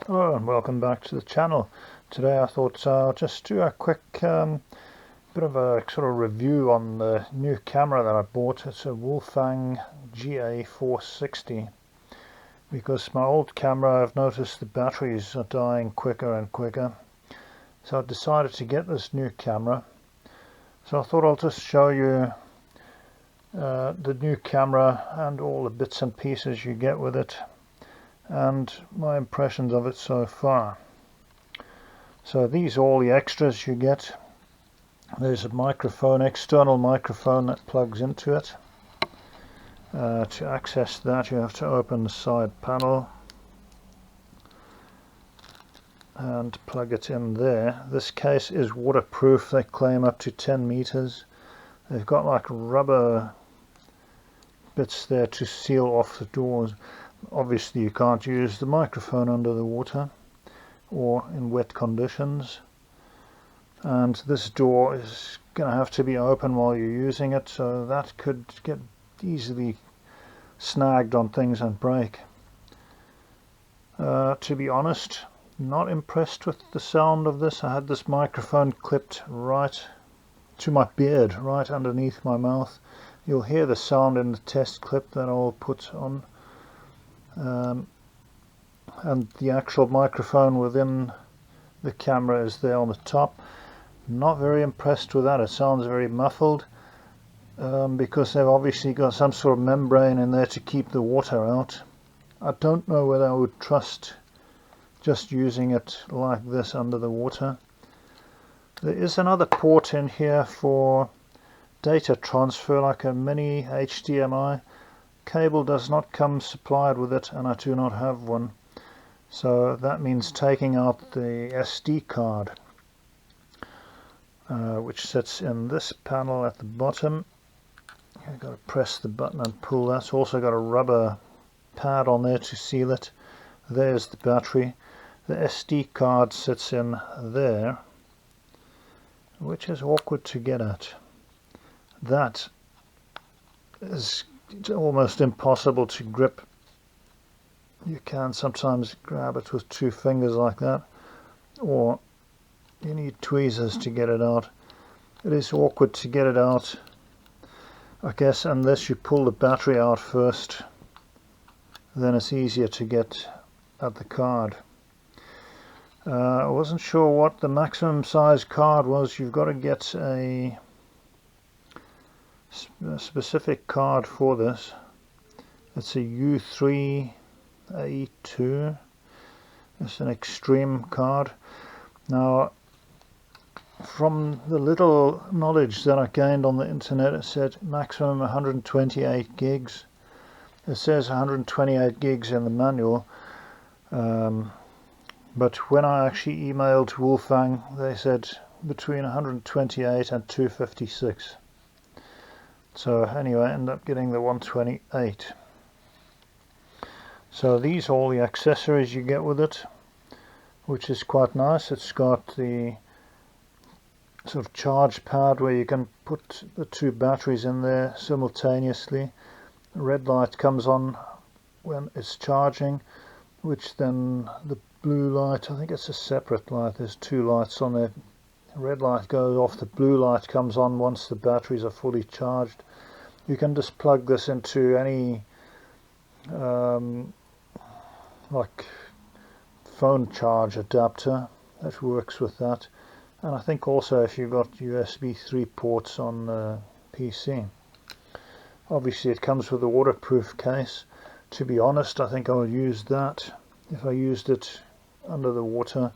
Hello and welcome back to the channel. Today I thought I'll just do a quick bit of a sort of review on the new camera that I bought. It's a Wolfang GA460, because my old camera, I've noticed the batteries are dying quicker and quicker, so I decided to get this new camera. So I thought I'll just show you the new camera and all the bits and pieces you get with it, and my impressions of it so far. So these are all the extras you get. There's a microphone, external microphone that plugs into it. To access that you have to open the side panel and plug it in there. This case is waterproof, they claim up to 10 meters. They've got like rubber bits there to seal off the doors. Obviously you can't use the microphone under the water or in wet conditions, and this door is going to have to be open while you're using it, so that could get easily snagged on things and break. To be honest, not impressed with the sound of this. I had this microphone clipped right to my beard, right underneath my mouth. You'll hear the sound in the test clip that I'll put on. And the actual microphone within the camera is there on the top. Not very impressed with that. It sounds very muffled, because they've obviously got some sort of membrane in there to keep the water out. I don't know whether I would trust just using it like this under the water. There is another port in here for data transfer, like a mini HDMI. Cable does not come supplied with it, and I do not have one, so that means taking out the SD card, which sits in this panel at the bottom. You've got to press the button and pull that. It's also got a rubber pad on there to seal it. There's the battery. The SD card sits in there, which is awkward to get at. That is almost impossible to grip. You can sometimes grab it with 2 fingers like that, or you need tweezers to get it out. It is awkward to get it out, I guess, unless you pull the battery out first. Then it's easier to get at the card. I wasn't sure what the maximum size card was. You've got to get a specific card for this. It's a U3A2. It's an extreme card. Now, from the little knowledge that I gained on the internet, it said maximum 128 gigs. It says 128 gigs in the manual, but when I actually emailed Wolfang, they said between 128 and 256. So anyway, I ended up getting the 128. So these are all the accessories you get with it, which is quite nice. It's got the sort of charge pad where you can put the 2 batteries in there simultaneously. The red light comes on when it's charging, which then the blue light, I think it's a separate light, there's 2 lights on there. The red light goes off, the blue light comes on once the batteries are fully charged. You can just plug this into any like phone charge adapter that works with that, and I think also if you've got USB 3 ports on the PC. Obviously it comes with a waterproof case. To be honest, I think I'll use that if I used it under the water.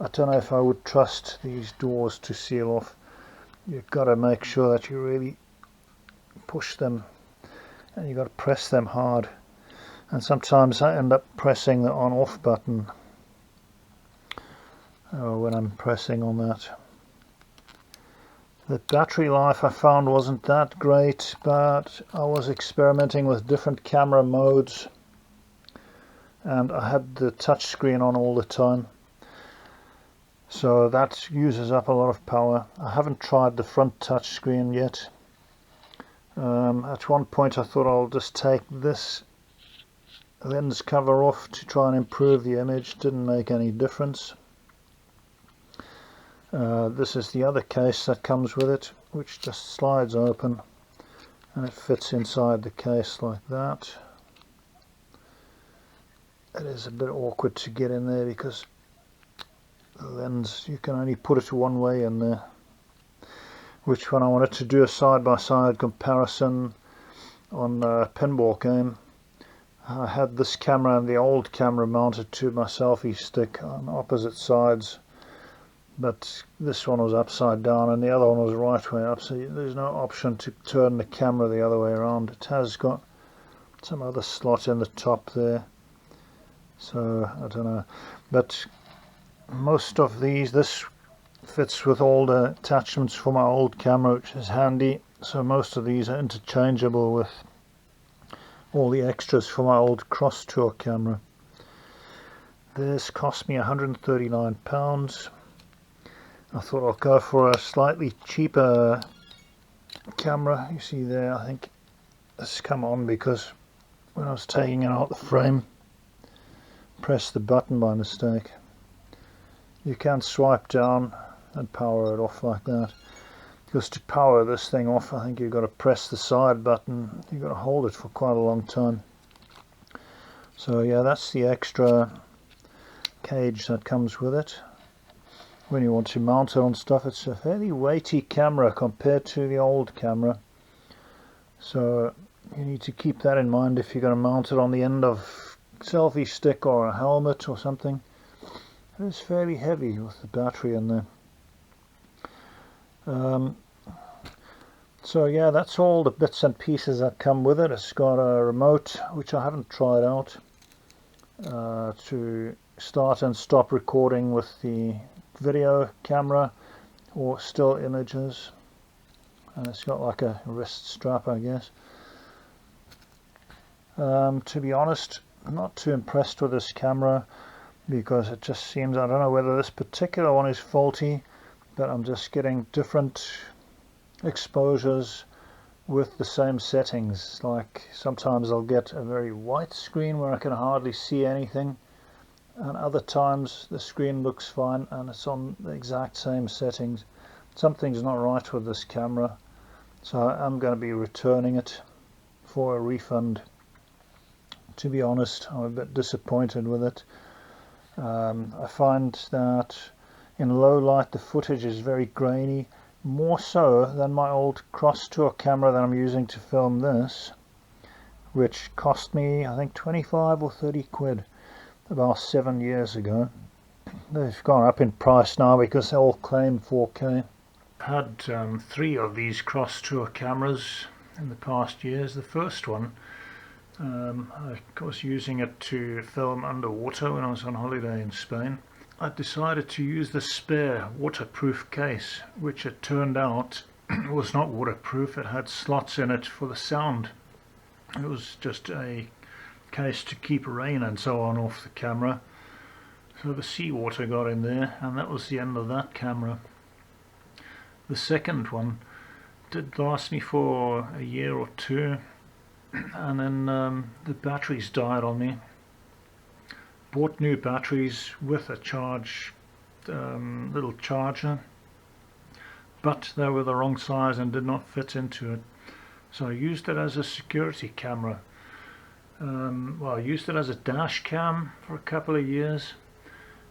I don't know if I would trust these doors to seal off. You've got to make sure that you really push them, and you've got to press them hard, and sometimes I end up pressing the on-off button when I'm pressing on that. The battery life I found wasn't that great, but I was experimenting with different camera modes, and I had the touch screen on all the time, so that uses up a lot of power. I haven't tried the front touch screen yet. At one point I thought I'll just take this lens cover off to try and improve the image. Didn't make any difference. This is the other case that comes with it, which just slides open and it fits inside the case like that. It is a bit awkward to get in there because the lens, you can only put it one way in there. Which when I wanted to do a side-by-side comparison on a pinball game, I had this camera and the old camera mounted to my selfie stick on opposite sides, but this one was upside down and the other one was right way up, so there's no option to turn the camera the other way around. It has got some other slot in the top there, so I don't know, but most of these, this fits with all the attachments for my old camera, which is handy, so most of these are interchangeable with all the extras for my old cross tour camera. This cost me £139. I thought I'll go for a slightly cheaper camera. You see there, I think this come on because when I was taking out the frame, pressed the button by mistake. You can swipe down and power it off like that. Because to power this thing off, I think you've got to press the side button. You've got to hold it for quite a long time. So yeah, that's the extra cage that comes with it. When you want to mount it on stuff, it's a fairly weighty camera compared to the old camera. So you need to keep that in mind if you're going to mount it on the end of a selfie stick or a helmet or something. It is fairly heavy with the battery in there. So yeah, that's all the bits and pieces that come with it. It's got a remote, which I haven't tried out, to start and stop recording with the video camera or still images, and it's got like a wrist strap, I guess. To be honest, I'm not too impressed with this camera because it just seems, I don't know whether this particular one is faulty, but I'm just getting different exposures with the same settings. Like sometimes I'll get a very white screen where I can hardly see anything, and other times the screen looks fine and it's on the exact same settings. Something's not right with this camera, so I'm going to be returning it for a refund. To be honest, I'm a bit disappointed with it. I find that in low light the footage is very grainy, more so than my old cross tour camera that I'm using to film this, which cost me I think 25 or 30 quid about 7 years ago. They've gone up in price now because they all claim 4K. I've had 3 of these cross tour cameras in the past years. The first one, I was using it to film underwater when I was on holiday in Spain. I decided to use the spare waterproof case, which it turned out was not waterproof. It had slots in it for the sound. It was just a case to keep rain and so on off the camera. So the seawater got in there, and that was the end of that camera. The second one did last me for a year or two, and then the batteries died on me. Bought new batteries with a little charger, but they were the wrong size and did not fit into it. So I used it as a security camera. Well, I used it as a dash cam for a couple of years,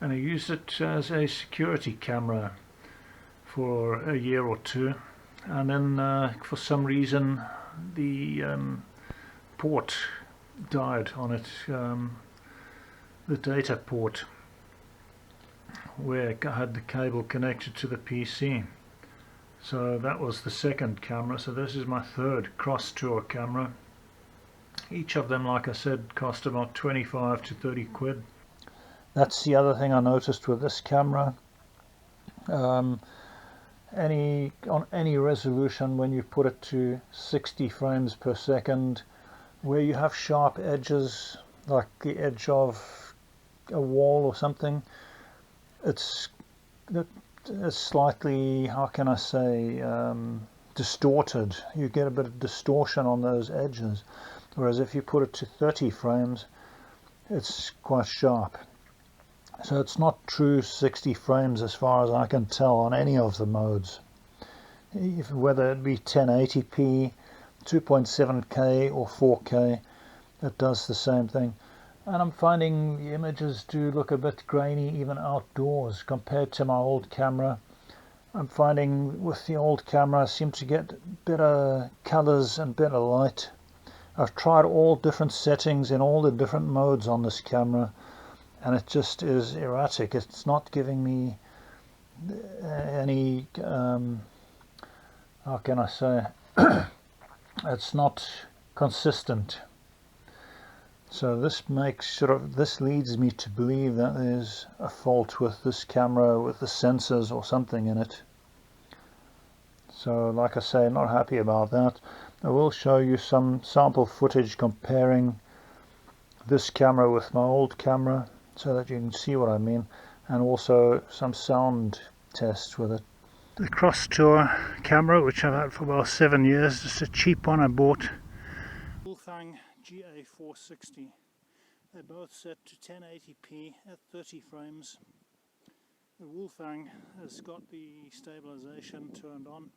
and I used it as a security camera for a year or two, and then for some reason the port died on it, the data port where I had the cable connected to the PC. So that was the second camera. So this is my third cross tour camera. Each of them, like I said, cost about 25 to 30 quid. That's the other thing I noticed with this camera. On any resolution, when you put it to 60 frames per second, where you have sharp edges, like the edge of a wall or something, it's slightly, how can I say, distorted. You get a bit of distortion on those edges. Whereas if you put it to 30 frames, it's quite sharp. So it's not true 60 frames as far as I can tell on any of the modes. Whether it be 1080p, 2.7K or 4K, it does the same thing. And I'm finding the images do look a bit grainy even outdoors compared to my old camera. I'm finding with the old camera I seem to get better colors and better light. I've tried all different settings in all the different modes on this camera, and it just is erratic. It's not giving me any, how can I say, it's not consistent. So this this leads me to believe that there's a fault with this camera, with the sensors or something in it. So like I say, not happy about that. I will show you some sample footage comparing this camera with my old camera so that you can see what I mean, and also some sound tests with it. The Cross Tour camera, which I've had for about 7 years, just a cheap one I bought. Wolfang GA460. They're both set to 1080p at 30 frames. The Wolfang has got the stabilization turned on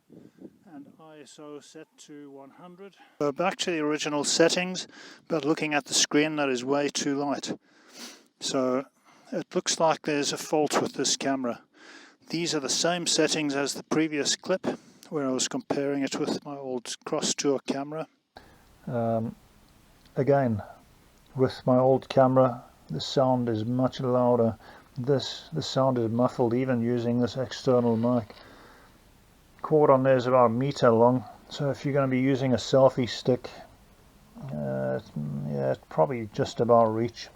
and ISO set to 100. So back to the original settings, but looking at the screen, that is way too light. So it looks like there's a fault with this camera. These are the same settings as the previous clip where I was comparing it with my old Cross Tour camera. Again, with my old camera, the sound is much louder. The sound is muffled even using this external mic. Cord on there is about 1 meter long, so if you're going to be using a selfie stick, yeah, it's probably just about reach.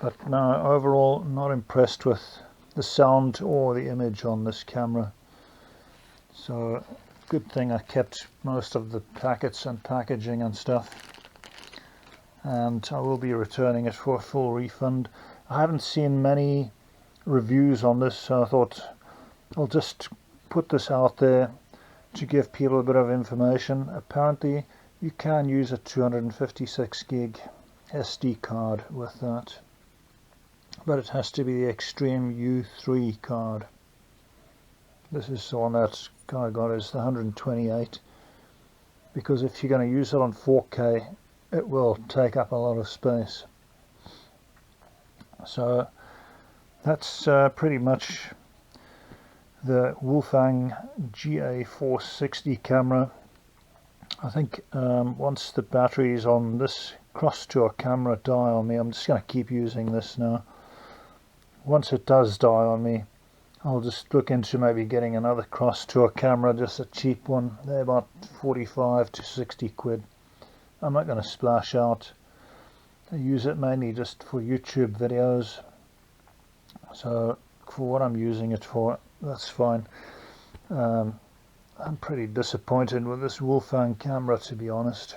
But no, overall not impressed with the sound or the image on this camera. So good thing I kept most of the packets and packaging and stuff, and I will be returning it for a full refund. I haven't seen many reviews on this, so I thought I'll just put this out there to give people a bit of information. Apparently you can use a 256 gig SD card with that, but it has to be the Extreme U3 card. This is the one that I got, is the 128, because if you're going to use it on 4K it will take up a lot of space. So that's pretty much the Wolfang GA460 camera. I think once the batteries on this Cross Tour camera die on me, I'm just going to keep using this now. Once it does die on me, I'll just look into maybe getting another Cross Tour camera, just a cheap one. They're about 45 to 60 quid. I'm not going to splash out. I use it mainly just for YouTube videos, so for what I'm using it for, that's fine. I'm pretty disappointed with this Wolfang camera, to be honest.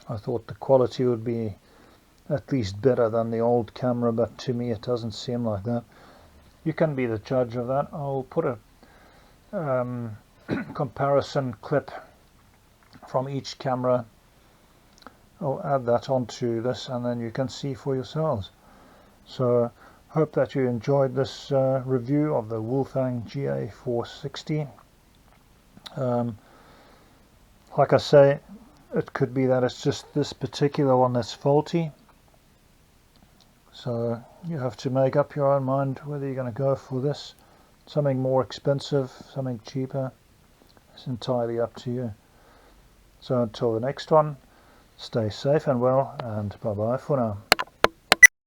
I thought the quality would be at least better than the old camera, but to me it doesn't seem like that. You can be the judge of that. I'll put a comparison clip from each camera. I'll add that onto this, and then you can see for yourselves. So hope that you enjoyed this review of the Wolfang GA460. Like I say, it could be that it's just this particular one that's faulty, so you have to make up your own mind whether you're going to go for this, something more expensive, something cheaper. It's entirely up to you. So until the next one, stay safe and well, and bye bye for now.